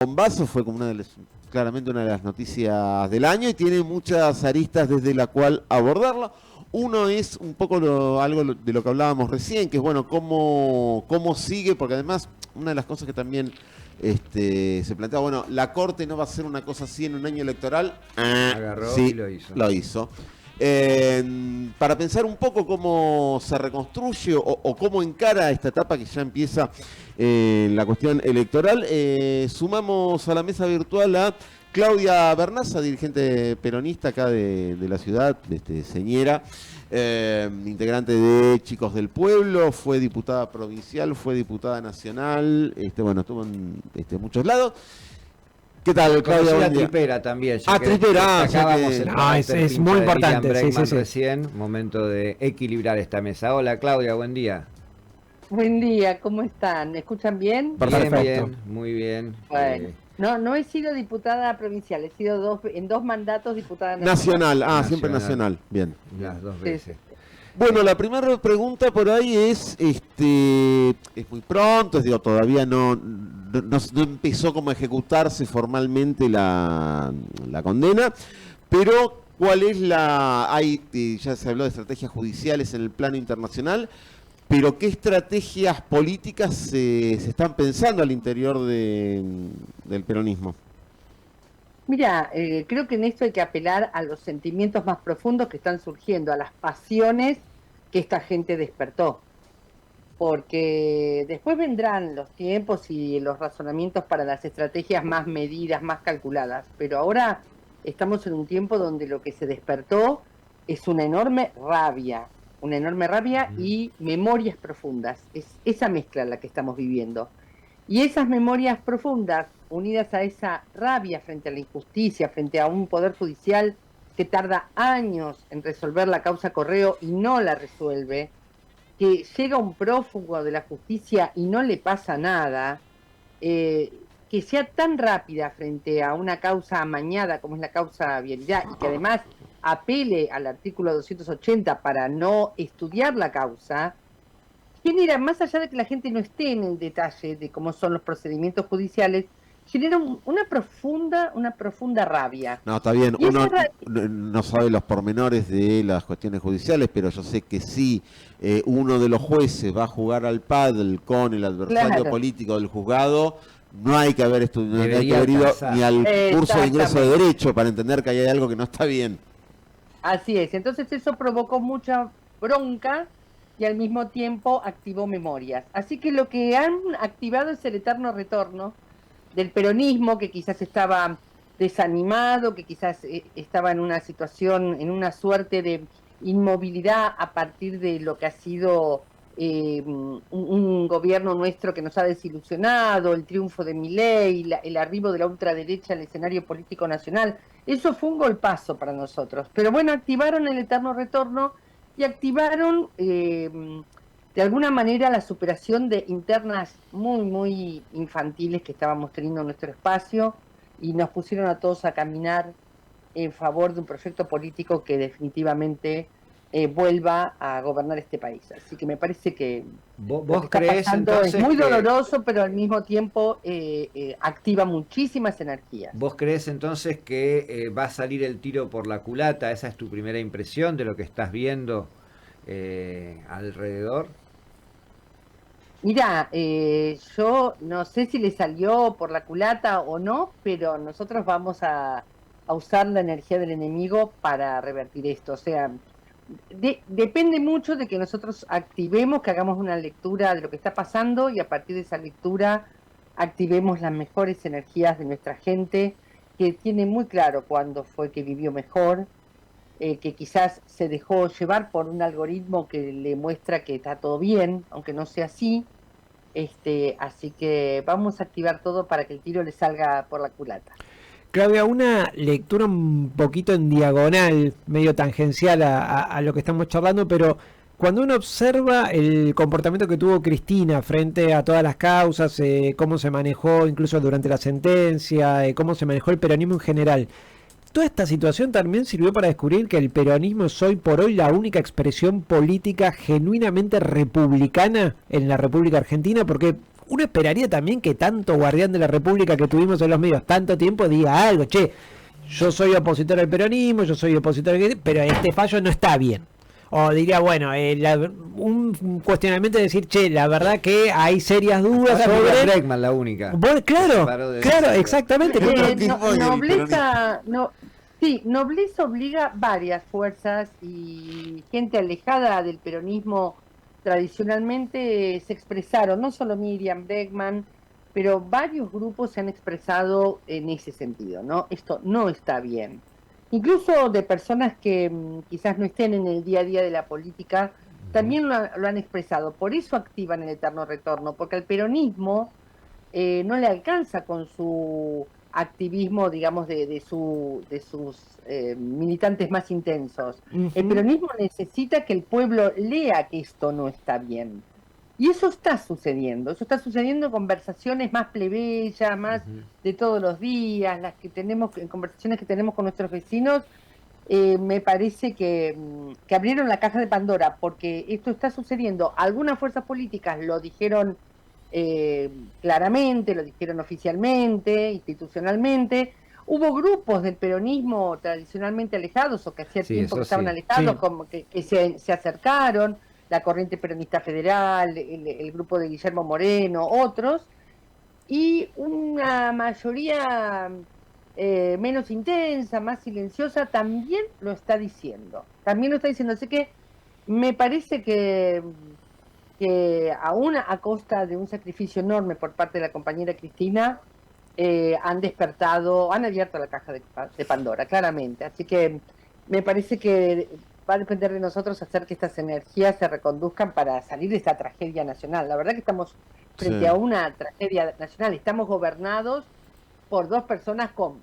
bombazo, fue como claramente una de las noticias del año y tiene muchas aristas desde la cual abordarla. Uno es un poco de lo que hablábamos recién, que es bueno, cómo sigue, porque además una de las cosas que también se plantea, bueno, la Corte no va a hacer una cosa así en un año electoral. Agarró y Sí, lo hizo. lo hizo. Para pensar un poco cómo se reconstruye o cómo encara esta etapa que ya empieza en la cuestión electoral, sumamos a la mesa virtual a Claudia Bernaza, dirigente peronista acá de la ciudad, señera, integrante de Chicos del Pueblo, fue diputada provincial, fue diputada nacional, bueno, estuvo en muchos lados. ¿Qué tal, Claudia? Conocida tripera también. Tripera. Es muy importante. Sí. Recién, momento de equilibrar esta mesa. Hola, Claudia, buen día. Buen día, ¿cómo están? ¿Me escuchan bien? Bien, muy bien. Bueno, no he sido diputada provincial, he sido en dos mandatos diputada nacional. Siempre nacional, bien. Las dos veces. Sí. Bueno, la primera pregunta por ahí es muy pronto, todavía no empezó como a ejecutarse formalmente la condena, pero ¿cuál es ya se habló de estrategias judiciales en el plano internacional, pero qué estrategias políticas se están pensando al interior del peronismo? Mira, creo que en esto hay que apelar a los sentimientos más profundos que están surgiendo, a las pasiones que esta gente despertó. Porque después vendrán los tiempos y los razonamientos para las estrategias más medidas, más calculadas. Pero ahora estamos en un tiempo donde lo que se despertó es una enorme rabia y memorias profundas. Es esa mezcla la que estamos viviendo. Y esas memorias profundas, unidas a esa rabia frente a la injusticia, frente a un poder judicial que tarda años en resolver la causa Correo y no la resuelve, que llega un prófugo de la justicia y no le pasa nada, que sea tan rápida frente a una causa amañada como es la causa vialidad y que además apele al artículo 280 para no estudiar la causa, genera, más allá de que la gente no esté en el detalle de cómo son los procedimientos judiciales, genera una profunda rabia. No, está bien, uno no sabe los pormenores de las cuestiones judiciales, pero yo sé que si uno de los jueces va a jugar al pádel con el adversario político del juzgado, no hay que haber ido ni al curso de ingreso de Derecho para entender que hay algo que no está bien. Así es, entonces eso provocó mucha bronca y al mismo tiempo activó memorias. Así que lo que han activado es el eterno retorno del peronismo, que quizás estaba desanimado, que quizás estaba en una situación, en una suerte de inmovilidad a partir de lo que ha sido un gobierno nuestro que nos ha desilusionado, el triunfo de Milei, el arribo de la ultraderecha al escenario político nacional. Eso fue un golpazo para nosotros. Pero bueno, activaron el eterno retorno y activaron de alguna manera la superación de internas muy infantiles que estábamos teniendo en nuestro espacio y nos pusieron a todos a caminar en favor de un proyecto político que definitivamente vuelva a gobernar este país. Así que me parece que ¿Vos crees entonces es muy doloroso, pero al mismo tiempo activa muchísimas energías. ¿Vos crees entonces que va a salir el tiro por la culata? ¿Esa es tu primera impresión de lo que estás viendo alrededor? Mira, yo no sé si le salió por la culata o no, pero nosotros vamos a usar la energía del enemigo para revertir esto. O sea, depende mucho de que nosotros activemos, que hagamos una lectura de lo que está pasando y a partir de esa lectura activemos las mejores energías de nuestra gente, que tiene muy claro cuándo fue que vivió mejor, que quizás se dejó llevar por un algoritmo que le muestra que está todo bien, aunque no sea así. Así que vamos a activar todo para que el tiro le salga por la culata. Claudia, una lectura un poquito en diagonal, medio tangencial a lo que estamos charlando, pero cuando uno observa el comportamiento que tuvo Cristina frente a todas las causas, cómo se manejó incluso durante la sentencia, cómo se manejó el peronismo en general, toda esta situación también sirvió para descubrir que el peronismo es hoy por hoy la única expresión política genuinamente republicana en la República Argentina, porque uno esperaría también que tanto guardián de la República que tuvimos en los medios tanto tiempo diga algo, che, yo soy opositor al peronismo, yo soy opositor al... pero este fallo no está bien. O diría, bueno, un cuestionamiento de decir, che, la verdad que hay serias dudas sobre... Bregman, la única. Claro, exactamente. Nobleza obliga varias fuerzas y gente alejada del peronismo tradicionalmente se expresaron, no solo Miriam Bregman, pero varios grupos se han expresado en ese sentido, ¿no? Esto no está bien. Incluso de personas que quizás no estén en el día a día de la política, también lo han expresado. Por eso activan el eterno retorno, porque al peronismo no le alcanza con su activismo, digamos, de sus militantes más intensos. Uh-huh. El peronismo necesita que el pueblo lea que esto no está bien. Y eso está sucediendo en conversaciones más plebeyas, más de todos los días, las que tenemos, en conversaciones que tenemos con nuestros vecinos. Me parece que abrieron la caja de Pandora, porque esto está sucediendo. Algunas fuerzas políticas lo dijeron claramente, lo dijeron oficialmente, institucionalmente. Hubo grupos del peronismo tradicionalmente alejados, o que hacía tiempo que estaban alejados, como que se acercaron, la Corriente Peronista Federal, el grupo de Guillermo Moreno, otros, y una mayoría menos intensa, más silenciosa, también lo está diciendo. Así que me parece que aún a costa de un sacrificio enorme por parte de la compañera Cristina, han abierto la caja de Pandora, claramente. Así que me parece que va a depender de nosotros hacer que estas energías se reconduzcan para salir de esta tragedia nacional. La verdad que estamos frente a una tragedia nacional. Estamos gobernados por dos personas con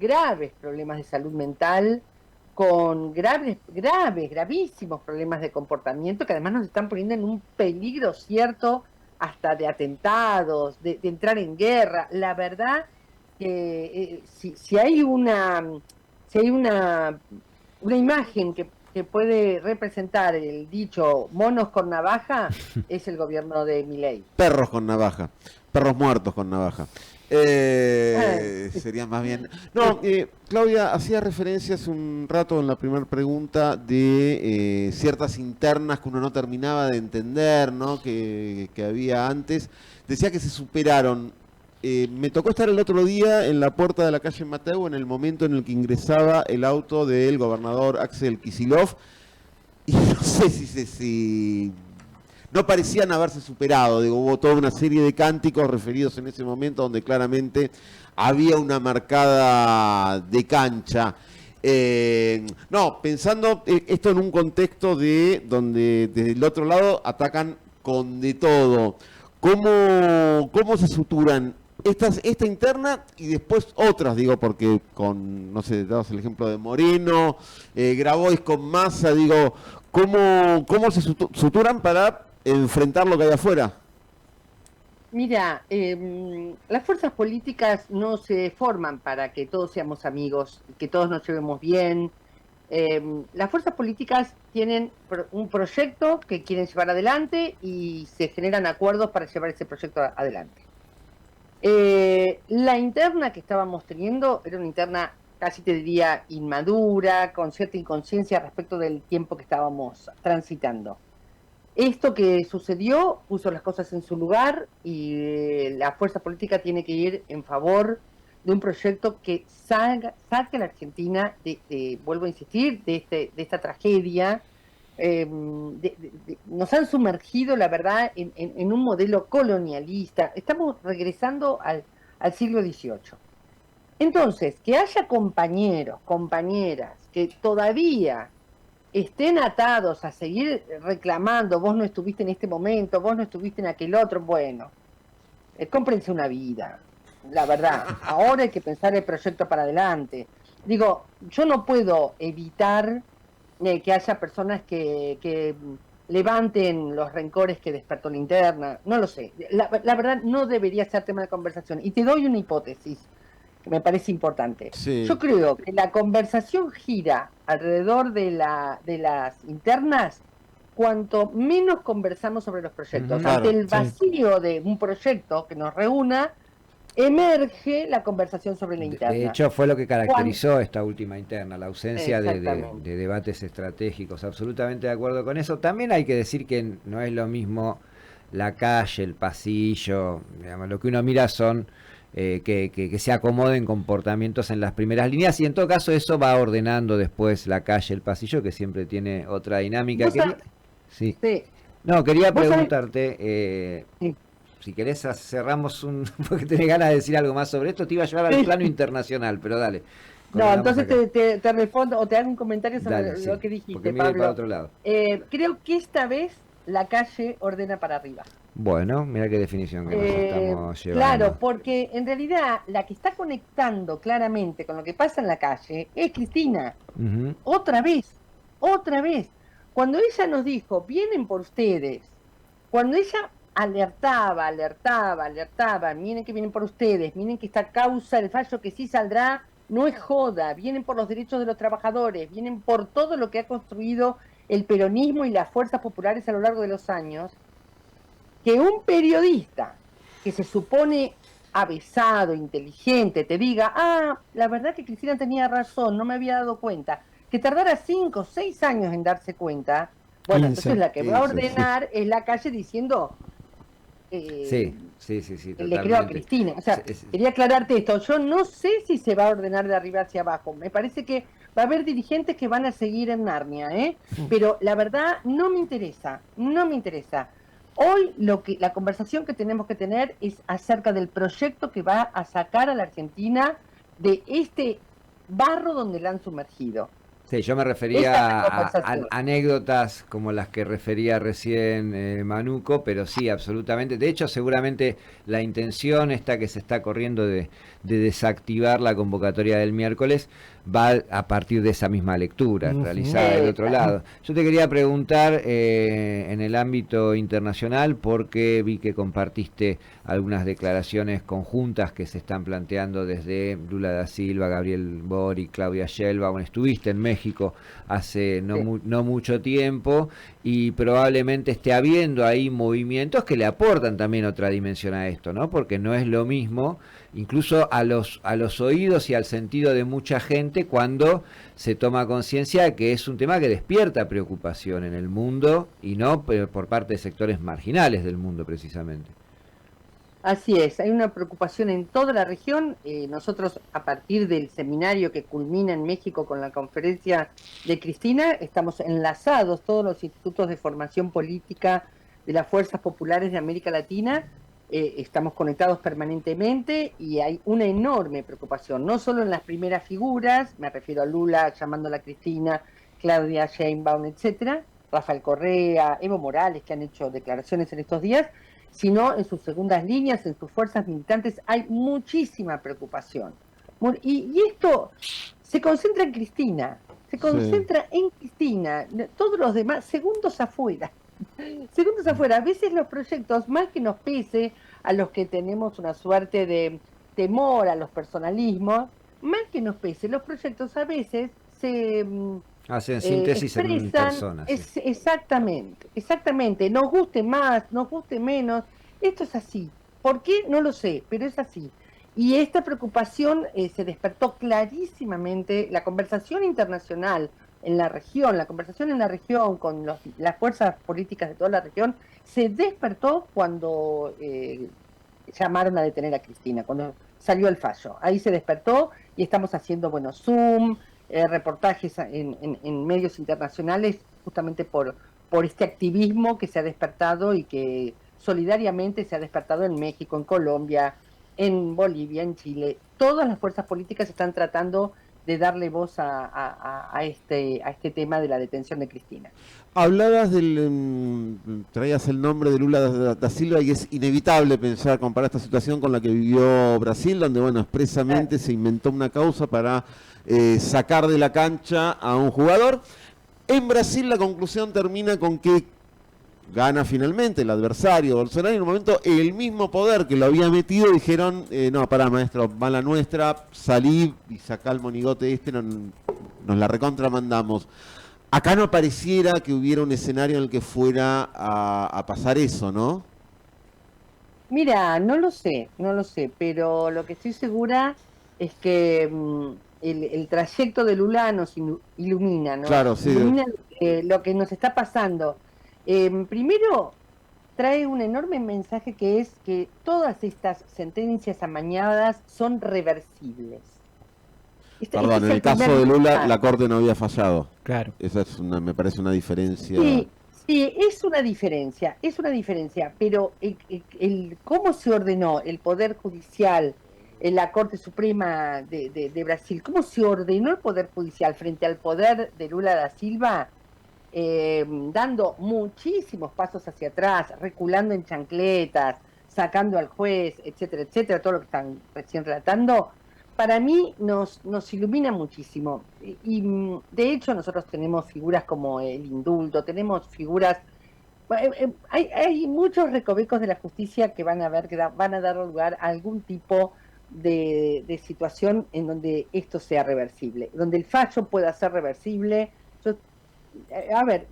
graves problemas de salud mental, con gravísimos problemas de comportamiento, que además nos están poniendo en un peligro cierto, hasta de atentados, de entrar en guerra. La verdad que si hay una imagen que puede representar el dicho monos con navaja, es el gobierno de Milei. Perros con navaja, perros muertos con navaja. Sería más bien... No, Claudia hacía referencia hace un rato en la primera pregunta de ciertas internas que uno no terminaba de entender, ¿no? que había antes. Decía que se superaron. Me tocó estar el otro día en la puerta de la calle Mateu en el momento en el que ingresaba el auto del gobernador Axel Kicillof, y no sé si no parecían haberse superado. Digo, hubo toda una serie de cánticos referidos en ese momento donde claramente había una marcada de cancha. No, pensando esto en un contexto de donde desde el otro lado atacan con de todo. ¿Cómo se suturan esta interna y después otras? Digo, porque con, no sé, dabas el ejemplo de Moreno, Grabois con Massa, digo, ¿cómo se suturan para enfrentar lo que hay afuera? Mira, las fuerzas políticas no se forman para que todos seamos amigos, que todos nos llevemos bien. Las fuerzas políticas tienen un proyecto que quieren llevar adelante y se generan acuerdos para llevar ese proyecto adelante. La interna que estábamos teniendo era una interna, casi te diría, inmadura, con cierta inconsciencia respecto del tiempo que estábamos transitando. Esto que sucedió puso las cosas en su lugar y la fuerza política tiene que ir en favor de un proyecto que saque a la Argentina, vuelvo a insistir, de esta tragedia. Nos han sumergido, la verdad, en un modelo colonialista. Estamos regresando al siglo XVIII. Entonces, que haya compañeros, compañeras, que todavía estén atados a seguir reclamando, vos no estuviste en este momento, vos no estuviste en aquel otro, bueno, cómprense una vida, la verdad. Ahora hay que pensar el proyecto para adelante. Digo, yo no puedo evitar que haya personas que levanten los rencores que despertó la interna, no lo sé. La verdad no debería ser tema de conversación. Y te doy una hipótesis que me parece importante. Sí. Yo creo que la conversación gira alrededor de las internas cuanto menos conversamos sobre los proyectos. Ujú, claro, Ante el vacío de un proyecto que nos reúna, emerge la conversación sobre la interna. De hecho, fue lo que caracterizó esta última interna, la ausencia Exactamente. de debates estratégicos. Absolutamente de acuerdo con eso. También hay que decir que no es lo mismo la calle, el pasillo, digamos, lo que uno mira son que se acomoden comportamientos en las primeras líneas, y en todo caso eso va ordenando después la calle, el pasillo, que siempre tiene otra dinámica. ¿Vos sabés? Sí. Sí. No, quería ¿Vos sabés? preguntarte, Sí. si querés cerramos porque tenés ganas de decir algo más sobre esto, te iba a llevar al Sí. plano internacional, pero dale. No, Continuamos entonces acá. te respondo o te hago un comentario sobre Dale, sí, lo que porque dijiste, mire para Pablo. otro lado. Creo que esta vez la calle ordena para arriba. Bueno, mira qué definición que nos estamos llevando. Claro, porque en realidad la que está conectando claramente con lo que pasa en la calle es Cristina. Ujú. Otra vez. Cuando ella nos dijo, vienen por ustedes, cuando ella alertaba, miren que vienen por ustedes, miren que esta causa, el fallo que sí saldrá, no es joda, vienen por los derechos de los trabajadores, vienen por todo lo que ha construido el peronismo y las fuerzas populares a lo largo de los años, que un periodista que se supone avesado, inteligente, te diga, la verdad que Cristina tenía razón, no me había dado cuenta, que tardara 5 o 6 años en darse cuenta, bueno, 15, entonces la que va a 15, ordenar es la calle diciendo, Sí, le creo a totalmente. Cristina. O sea, quería aclararte esto, yo no sé si se va a ordenar de arriba hacia abajo, me parece que va a haber dirigentes que van a seguir en Narnia, pero la verdad no me interesa. Hoy la conversación que tenemos que tener es acerca del proyecto que va a sacar a la Argentina de este barro donde la han sumergido. Sí, yo me Esa refería es la a conversación. anécdotas como las que refería recién Manuco, pero sí, absolutamente. De hecho, seguramente la intención esta que se está corriendo de desactivar la convocatoria del miércoles va a partir de esa misma lectura realizada del otro lado. Yo te quería preguntar en el ámbito internacional, porque vi que compartiste algunas declaraciones conjuntas que se están planteando desde Lula da Silva, Gabriel Boric, Claudia Sheinbaum. Bueno, estuviste en México hace no mucho tiempo, y probablemente esté habiendo ahí movimientos que le aportan también otra dimensión a esto, ¿no? Porque no es lo mismo, incluso a los oídos y al sentido de mucha gente, cuando se toma conciencia de que es un tema que despierta preocupación en el mundo, y no por parte de sectores marginales del mundo precisamente. Así es, hay una preocupación en toda la región. Nosotros, a partir del seminario que culmina en México con la conferencia de Cristina, estamos enlazados todos los institutos de formación política de las fuerzas populares de América Latina, estamos conectados permanentemente, y hay una enorme preocupación, no solo en las primeras figuras, me refiero a Lula llamándola Cristina, Claudia Sheinbaum, etcétera, Rafael Correa, Evo Morales, que han hecho declaraciones en estos días, sino en sus segundas líneas, en sus fuerzas militantes, hay muchísima preocupación. Y esto se concentra en Cristina, todos los demás, segundos afuera. A veces los proyectos, más que nos pese a los que tenemos una suerte de temor a los personalismos, más que nos pese, los proyectos a veces se hacen síntesis en personas. Exactamente, nos guste más, nos guste menos, esto es así. ¿Por qué? No lo sé, pero es así. Y esta preocupación se despertó clarísimamente, la conversación internacional en la región, con las fuerzas políticas de toda la región, se despertó cuando llamaron a detener a Cristina, cuando salió el fallo. Ahí se despertó y estamos haciendo, Zoom, reportajes en medios internacionales, justamente por este activismo que se ha despertado y que solidariamente se ha despertado en México, en Colombia, en Bolivia, en Chile. Todas las fuerzas políticas están tratando de darle voz a este tema de la detención de Cristina. Hablabas traías el nombre de Lula da Silva, y es inevitable comparar esta situación con la que vivió Brasil, donde, expresamente se inventó una causa para sacar de la cancha a un jugador. En Brasil la conclusión termina con que gana finalmente el adversario Bolsonaro, y en un momento el mismo poder que lo había metido dijeron, no, pará, maestro, va la nuestra, salí y sacá el monigote nos la recontramandamos. Acá no pareciera que hubiera un escenario en el que fuera a pasar eso, ¿no? Mira, no lo sé, pero lo que estoy segura es que el trayecto de Lula nos Claro, sí. ilumina lo que nos está pasando. Primero, trae un enorme mensaje que es que todas estas sentencias amañadas son reversibles. Este Perdón, es en el el primer caso de Lula, mensaje. la Corte no había fallado. Claro. Esa es me parece una diferencia. Sí, sí, es una diferencia, pero cómo se ordenó el Poder Judicial en la Corte Suprema de Brasil, cómo se ordenó el Poder Judicial frente al poder de Lula da Silva, dando muchísimos pasos hacia atrás, reculando en chancletas, sacando al juez, etcétera, etcétera, todo lo que están recién relatando, para mí nos ilumina muchísimo. De hecho nosotros tenemos figuras como el indulto, tenemos figuras, hay muchos recovecos de la justicia que van a ver, van a dar lugar a algún tipo de situación en donde esto sea reversible, donde el fallo pueda ser reversible. Yo a ver,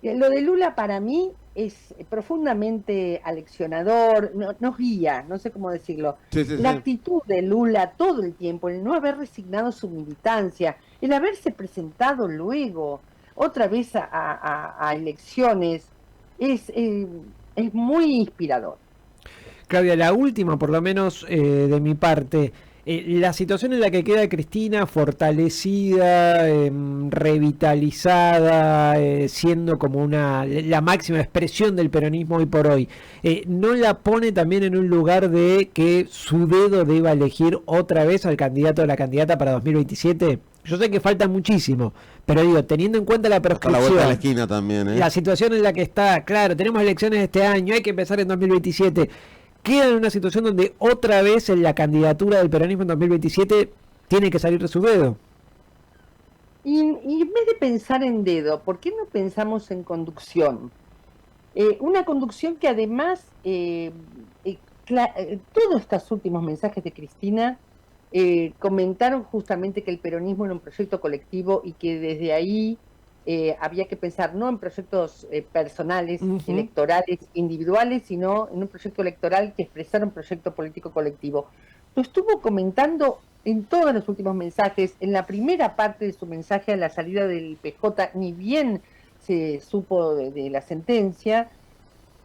lo de Lula para mí es profundamente aleccionador, nos guía, no sé cómo decirlo. Sí, sí, La sí. actitud de Lula todo el tiempo, el no haber resignado su militancia, el haberse presentado luego otra vez a elecciones, es muy inspirador. Claudia, la última, por lo menos de mi parte. La situación en la que queda Cristina, fortalecida, revitalizada, siendo como la máxima expresión del peronismo hoy por hoy, ¿no la pone también en un lugar de que su dedo deba elegir otra vez al candidato o la candidata para 2027? Yo sé que falta muchísimo, pero digo, teniendo en cuenta la Hasta la vuelta de la proscripción, esquina también, ¿eh? la situación en la que está, claro, tenemos elecciones este año, hay que empezar en 2027. Queda en una situación donde otra vez en la candidatura del peronismo en 2027 tiene que salir de su dedo. Y en vez de pensar en dedo, ¿por qué no pensamos en conducción? Una conducción que además, todos estos últimos mensajes de Cristina comentaron justamente que el peronismo era un proyecto colectivo y que desde ahí había que pensar no en proyectos personales, electorales, individuales, sino en un proyecto electoral que expresara un proyecto político colectivo. Lo estuvo comentando en todos los últimos mensajes, en la primera parte de su mensaje a la salida del PJ, ni bien se supo de la sentencia.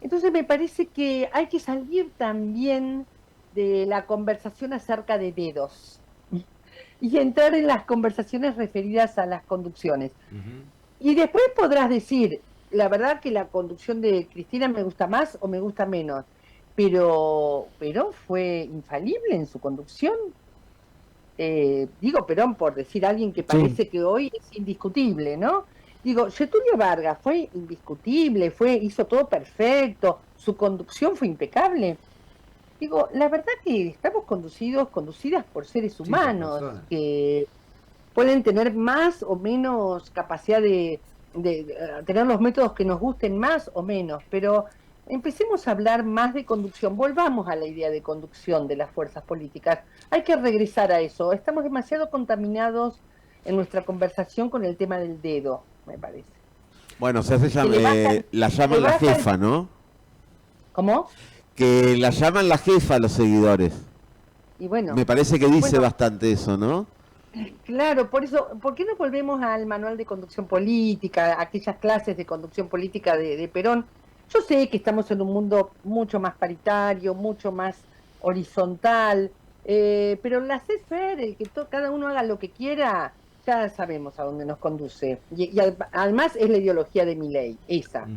Entonces me parece que hay que salir también de la conversación acerca de dedos y entrar en las conversaciones referidas a las conducciones. Y después podrás decir, la verdad que la conducción de Cristina me gusta más o me gusta menos, pero Perón fue infalible en su conducción. Digo Perón por decir a alguien que parece Sí. que hoy es indiscutible, ¿no? Digo, Getúlio Vargas fue indiscutible, hizo todo perfecto, su conducción fue impecable. Digo, la verdad que estamos conducidas por seres Sí, por humanos, personas. que pueden tener más o menos capacidad de tener los métodos que nos gusten más o menos, pero empecemos a hablar más de conducción, volvamos a la idea de conducción de las fuerzas políticas, hay que regresar a eso, estamos demasiado contaminados en nuestra conversación con el tema del dedo, me parece. Bueno, se hace Que le bajan- la le llaman la bajan- jefa, ¿no? ¿Cómo? Que la llaman la jefa a los seguidores. Y bueno, Me parece que dice bueno, bastante eso, ¿no? claro, por eso, ¿por qué no volvemos al manual de conducción política, a aquellas clases de conducción política de Perón? Yo sé que estamos en un mundo mucho más paritario, mucho más horizontal, pero la CFR, el que cada uno haga lo que quiera, ya sabemos a dónde nos conduce. Además es la ideología de Milei, esa.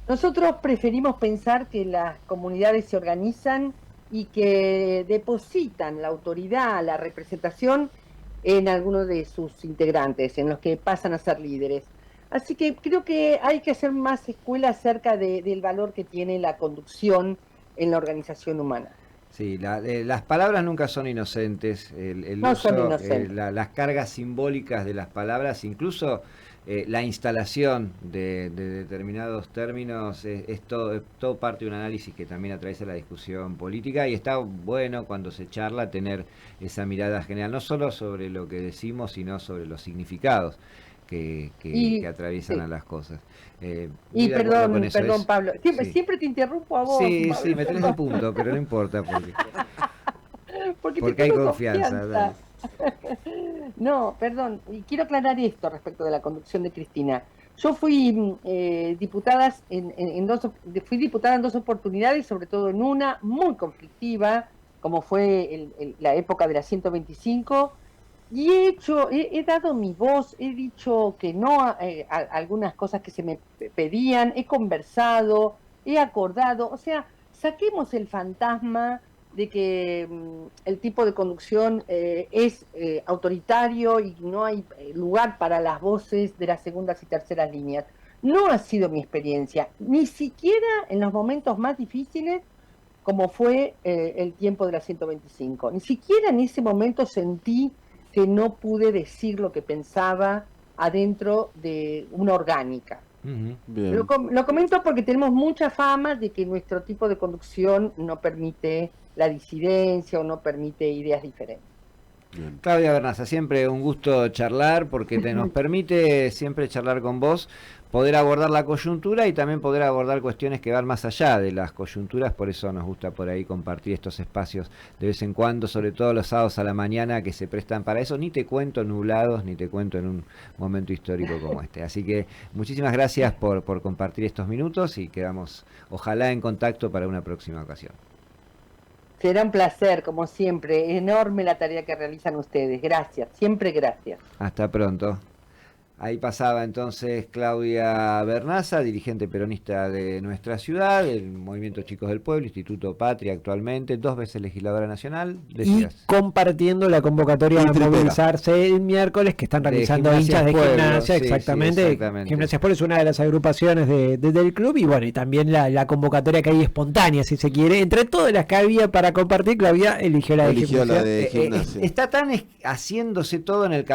Nosotros preferimos pensar que las comunidades se organizan y que depositan la autoridad, la representación en algunos de sus integrantes, en los que pasan a ser líderes. Así que creo que hay que hacer más escuela acerca del valor que tiene la conducción en la organización humana. Sí, las palabras nunca son inocentes, el No uso, son inocentes. las cargas simbólicas de las palabras, incluso la instalación de determinados términos, es todo parte de un análisis que también atraviesa la discusión política y está bueno cuando se charla tener esa mirada general, no solo sobre lo que decimos, sino sobre los significados. que atraviesan sí. a las cosas. Y muy de acuerdo con eso, perdón, Pablo, sí. siempre te interrumpo a vos. Sí, Pablo, sí, me tenés perdón. un punto, pero no importa Porque te porque hay tengo confianza. Dale. No, perdón, y quiero aclarar esto respecto de la conducción de Cristina. Yo fui fui diputada en dos oportunidades, sobre todo en una muy conflictiva, como fue la época de la 125, y he dado mi voz, he dicho que no a algunas cosas que se me pedían, he conversado, he acordado, o sea, saquemos el fantasma de que el tipo de conducción es autoritario y no hay lugar para las voces de las segundas y terceras líneas. No ha sido mi experiencia, ni siquiera en los momentos más difíciles como fue el tiempo de la 125. Ni siquiera en ese momento sentí que no pude decir lo que pensaba adentro de una orgánica. Bien. Lo comento porque tenemos mucha fama de que nuestro tipo de conducción no permite la disidencia o no permite ideas diferentes. Bien. Claudia Bernaza, siempre un gusto charlar porque nos permite siempre charlar con vos, poder abordar la coyuntura y también poder abordar cuestiones que van más allá de las coyunturas, por eso nos gusta por ahí compartir estos espacios de vez en cuando, sobre todo los sábados a la mañana que se prestan para eso, ni te cuento nublados, ni te cuento en un momento histórico como este. Así que muchísimas gracias por compartir estos minutos y quedamos ojalá en contacto para una próxima ocasión. Será un placer, como siempre, enorme la tarea que realizan ustedes. Gracias, siempre gracias. Hasta pronto. Ahí pasaba entonces Claudia Bernaza, dirigente peronista de nuestra ciudad, del Movimiento Chicos del Pueblo, Instituto Patria actualmente, 2 veces legisladora nacional. Decías. Y compartiendo la convocatoria a movilizarse el miércoles que están realizando hinchas de Gimnasia, sí, exactamente. Sí, exactamente. Gimnasia Pueblo es una de las agrupaciones del club y bueno, y también la convocatoria que hay espontánea, si se quiere. Entre todas las que había para compartir, Claudia eligió la de Gimnasia. Está tan haciéndose todo en el